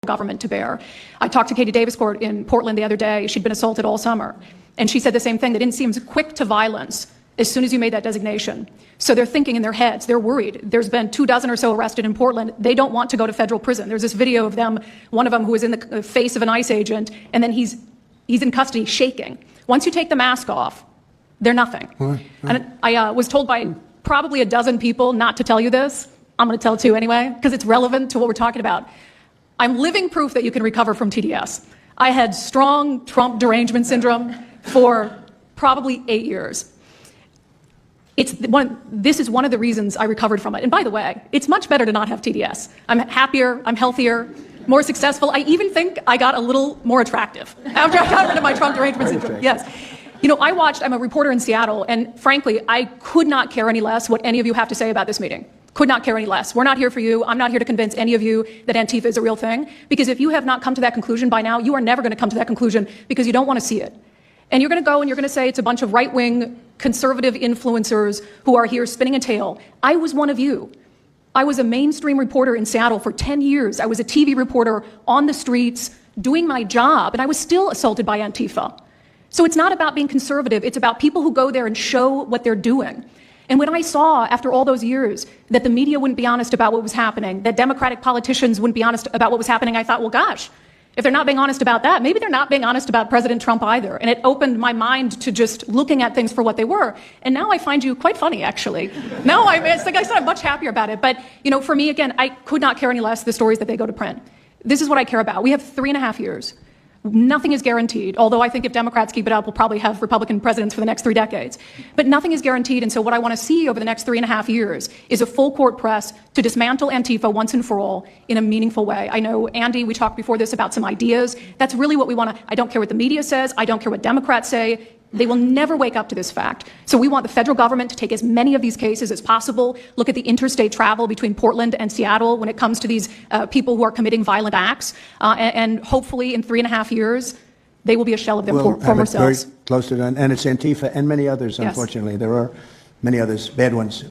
government to bear. I talked to Katie Daviscourt in Portland the other day. She'd been assaulted all summer. And she said the same thing. They didn't seem quick to violence as soon as you made that designation. So they're thinking in their heads, they're worried. There's been 24 or so arrested in Portland. They don't want to go to federal prison. There's this video of them, one of them who was in the face of an ICE agent, and then he's in custody shaking. Once you take the mask off, they're nothing. And I was told by probably a dozen people not to tell you this. I'm going to tell it to you anyway, because it's relevant to what we're talking about. I'm living proof that you can recover from TDS. I had strong Trump derangement syndrome for probably 8 years. This is one of the reasons I recovered from it. And by the way, it's much better to not have TDS. I'm happier, I'm healthier, more successful. I even think I got a little more attractive after I got rid of my Trump derangement syndrome. Yes. You know, I'm a reporter in Seattle, and frankly, I could not care any less what any of you have to say about this meeting. Could not care any less. We're not here for you. I'm not here to convince any of you that Antifa is a real thing, because if you have not come to that conclusion by now, you are never going to come to that conclusion because you don't want to see it. And you're going to go and you're going to say it's a bunch of right-wing conservative influencers who are here spinning a tale. I was one of you. I was a mainstream reporter in Seattle for 10 years. I was a TV reporter on the streets doing my job, and I was still assaulted by Antifa. So it's not about being conservative. It's about people who go there and show what they're doing. And when I saw, after all those years, that the media wouldn't be honest about what was happening, that Democratic politicians wouldn't be honest about what was happening, I thought, well, gosh, if they're not being honest about that, maybe they're not being honest about President Trump either. And it opened my mind to just looking at things for what they were. And now I find you quite funny, actually. Now, it's like I said, I'm much happier about it. But, you know, for me, again, I could not care any less the stories that they go to print. This is what I care about. We have 3.5 years. Nothing is guaranteed, although I think if Democrats keep it up, we'll probably have Republican presidents for the next 3 decades. But nothing is guaranteed, and so what I want to see over the next 3.5 years is a full court press to dismantle Antifa once and for all in a meaningful way. I know, Andy, we talked before this about some ideas. That's really what we want to. I don't care what the media says. I don't care what Democrats say. They will never wake up to this fact. So we want the federal government to take as many of these cases as possible, look at the interstate travel between Portland and Seattle when it comes to these people who are committing violent acts, and hopefully in 3.5 years, they will be a shell of their former selves. Very close to that, and it's Antifa and many others, Yes. unfortunately. There are many others, bad ones.